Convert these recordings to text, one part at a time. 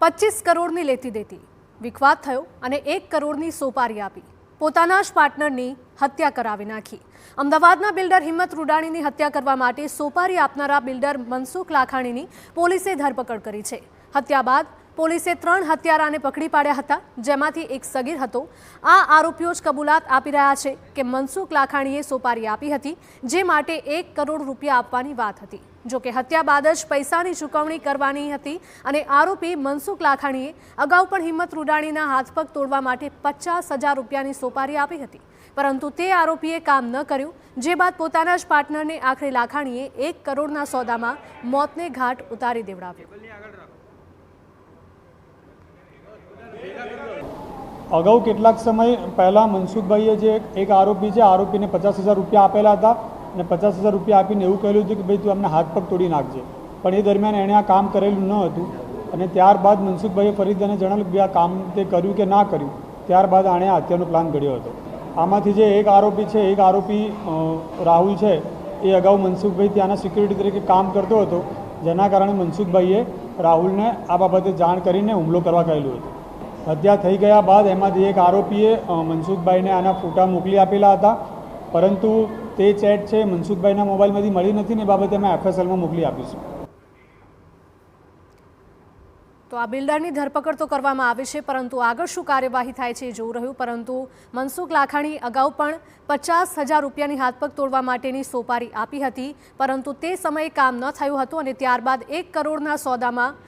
25 કરોડની લેતી દેતી વિખવાદ થયો અને 1 કરોડની સોપારી આપી પોતાના જ પાર્ટનરની હત્યા કરાવી નાખી। અમદાવાદના બિલ્ડર હિંમત રૂડાણીની હત્યા કરવા માટે સોપારી આપનારા બિલ્ડર મનસુખ લાખાણીની પોલીસે ધરપકડ કરી છે। હત્યા બાદ પોલીસે 3 હત્યારાને પકડી પાડ્યા હતા, જેમાંથી એક સગીર હતો। આ આરોપીઓ જ કબૂલાત આપી રહ્યા છે કે મનસુખ લાખાણીએ સોપારી આપી હતી, જે માટે 1 કરોડ રૂપિયા આપવાની વાત હતી। જો કે હત્યા બાદ જ પૈસાની ચૂકવણી કરવાની હતી અને આરોપી મનસુખ લાખાણીએ અગાઉ પણ હિંમત રૂડાણીના હાથ પગ તોડવા માટે 50,000 રૂપિયાની સોપારી આપી હતી, પરંતુ તે આરોપીએ કામ ન કર્યું, જે બાદ પોતાના જ પાર્ટનરને આખરે લાખાણીએ 1 કરોડના સોદામાં મોતને ઘાટ ઉતારી દેવડાવ્યો। અગાઉ કેટલાક સમય પહેલાં મનસુખભાઈએ જે એક આરોપી છે, આરોપીને 50,000 રૂપિયા આપેલા હતા અને 50,000 રૂપિયા આપીને એવું કહેલું હતું કે ભાઈ તું અમને હાથ પગ તોડી નાખજે, પણ એ દરમિયાન એણે આ કામ કરેલું ન હતું અને ત્યારબાદ મનસુખભાઈએ ફરીથી તેને જણાવ્યું કે આ કામ તે કર્યું કે ના કર્યું, ત્યારબાદ આણે આ હત્યાનો પ્લાન ઘડ્યો હતો। આમાંથી જે એક આરોપી છે, એક આરોપી રાહુલ છે, એ અગાઉ મનસુખભાઈ ત્યાંના સિક્યુરિટી તરીકે કામ કરતો હતો, જેના કારણે મનસુખભાઈએ રાહુલને આ બાબતે જાણ કરીને હુમલો કરવા કહેલું હતું। હત્યા થઈ ગયા બાદ એમાંથી એક આરોપીએ મનસુખભાઈને આના ફોટા મોકલી આપેલા હતા, પરંતુ તે ચેટ છે મનસુખભાઈના મોબાઈલમાંથી મળી નથી ને એ બાબતે અમે FSLમાં મોકલી આપીશું। તો આ બિલ્ડરની ધરપકડ તો કરવામાં આવી છે, પરંતુ આગળ શું કાર્યવાહી થાય છે એ જોવું રહ્યું। પરંતુ મનસુખ લાખાણી અગાઉ પણ 50,000 રૂપિયાની હાથપગ તોડવા માટેની સોપારી આપી હતી, પરંતુ તે સમયે કામ ન થયું હતું અને ત્યારબાદ 1 કરોડના સોદામાં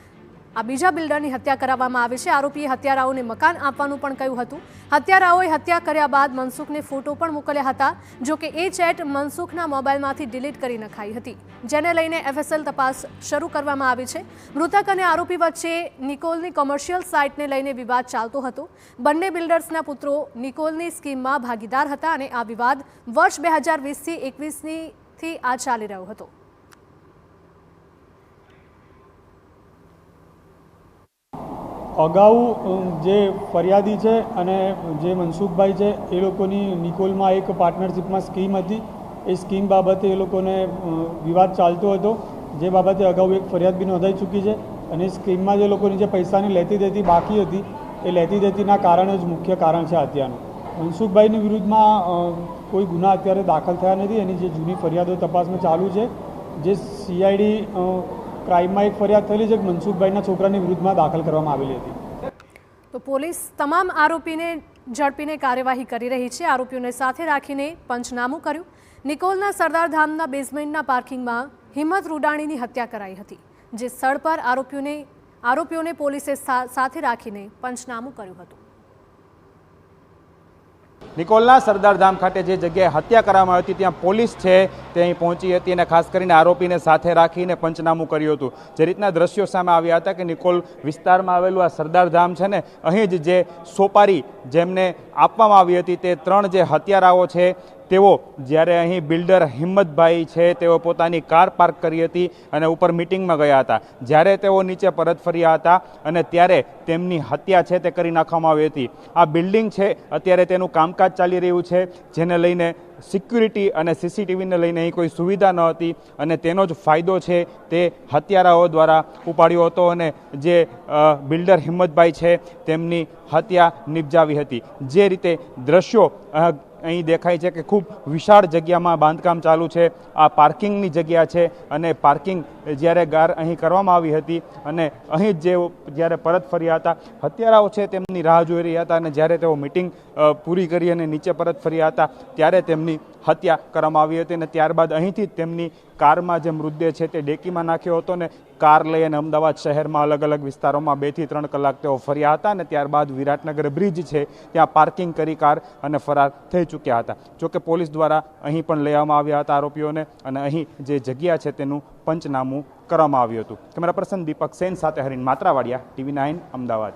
આ બીજા બિલ્ડરની હત્યા કરાવવામાં આવી છે। આરોપીએ હત્યારાઓને મકાન આપવાનું પણ કહ્યું હતું। હત્યારાઓએ હત્યા કર્યા બાદ મનસુખને ફોટો પણ મોકલ્યા હતા, જો કે એ ચેટ મનસુખના મોબાઈલમાંથી ડિલીટ કરી નખાઈ હતી, જેને લઈને FSL તપાસ શરૂ કરવામાં આવી છે। મૃતક અને આરોપી વચ્ચે નિકોલની કોમર્શિયલ સાઇટને લઈને વિવાદ ચાલતો હતો। બંને બિલ્ડર્સના પુત્રો નિકોલની સ્કીમમાં ભાગીદાર હતા અને આ વિવાદ વર્ષ 2020થી 21થી આ ચાલી રહ્યો હતો। અગાઉ જે ફરિયાદી છે અને જે મનસુખભાઈ છે એ લોકોની નિકોલમાં એક પાર્ટનરશિપમાં સ્કીમ હતી। એ સ્કીમ બાબતે એ લોકોને વિવાદ ચાલતો હતો, જે બાબતે અગાઉ એક ફરિયાદ બી નોંધાઈ ચૂકી છે અને સ્કીમમાં જે લોકોની જે પૈસાની લેતી દેતી બાકી હતી, એ લેતી દેતીના કારણે જ મુખ્ય કારણ છે હત્યાનું। મનસુખભાઈની વિરુદ્ધમાં કોઈ ગુના અત્યારે દાખલ થયા નથી, એની જે જૂની ફરિયાદો તપાસમાં ચાલુ છે। જે CID ક્રાઇમમાં એક ફરિયાદ થયેલી છે કે મનસુખભાઈના છોકરાની વિરુદ્ધમાં દાખલ કરવામાં આવેલી હતી। તો પોલીસ તમામ આરોપીને ઝડપીને કાર્યવાહી કરી રહી છે। આરોપીઓને સાથે રાખીને પંચનામું કર્યું। નિકોલના સરદારધામના બેઝમેન્ટના પાર્કિંગમાં હિંમત રૂડાણીની હત્યા કરાઈ હતી, જે સ્થળ પર આરોપીઓને પોલીસે સાથે રાખીને પંચનામું કર્યું હતું। નિકોલના સરદારધામ ખાતે જે જગ્યાએ હત્યા કરવામાં આવી હતી ત્યાં પોલીસ છે તે અહીં પહોંચી હતી અને ખાસ કરીને આરોપીને સાથે રાખીને પંચનામું કર્યું હતું। જે રીતના દ્રશ્યો સામે આવ્યા હતા કે નિકોલ વિસ્તારમાં આવેલું આ સરદારધામ છે ને, અહીં જ જે સોપારી જેમને આપવામાં આવી હતી તે 3 જે હત્યારાઓ છે તેઓ જ્યારે અહીં બિલ્ડર હિંમતભાઈ છે તેઓ પોતાની કાર પાર્ક કરી હતી અને ઉપર મિટિંગમાં ગયા હતા। જ્યારે તેઓ નીચે પરત ફર્યા હતા અને ત્યારે તેમની હત્યા છે તે કરી નાખવામાં આવી હતી। આ બિલ્ડિંગ છે અત્યારે તેનું કામકાજ ચાલી રહ્યું છે, જેને લઈને સિક્યુરિટી અને CCTVને લઈને અહીં કોઈ સુવિધા ન હતી અને તેનો જ ફાયદો છે તે હત્યારાઓ દ્વારા ઉપાડ્યો હતો અને જે બિલ્ડર હિંમતભાઈ છે તેમની હત્યા નિપજાવી હતી। જે રીતે દ્રશ્યો અહીં દેખાય છે કે ખૂબ વિશાળ જગ્યામાં બાંધકામ ચાલુ છે। આ પાર્કિંગની જગ્યા છે અને પાર્કિંગ જ્યારે અહીં કરવામાં આવી હતી અને અહીં જે જ્યારે પરત ફર્યા હતા હત્યારાઓ છે તેમની રાહ જોઈ રહ્યા હતા અને જ્યારે તેઓ મિટિંગ પૂરી કરી અને નીચે પરત ફર્યા હતા ત્યારે તેમની હત્યા કરવામાં આવી હતી અને ત્યારબાદ અહીંથી તેમની કારમાં જે મૃતદેહ છે તે ડેકીમાં નાખ્યો હતો ને કાર લઈ અને અમદાવાદ શહેરમાં અલગ અલગ વિસ્તારોમાં 2 થી 3 કલાક તેઓ ફર્યા હતા અને ત્યારબાદ વિરાટનગર બ્રિજ છે ત્યાં પાર્કિંગ કરી કાર અને ફરાર થઈ ચૂક્યા હતા। જોકે પોલીસ દ્વારા અહીં પણ લેવામાં આવ્યા હતા આરોપીઓને અને અહીં જે જગ્યા છે તેનું પંચનામું કરવામાં આવ્યું હતું। કેમેરા પર્સન દીપક સેન સાથે હરીન માત્રાવાડિયા, TV9 અમદાવાદ।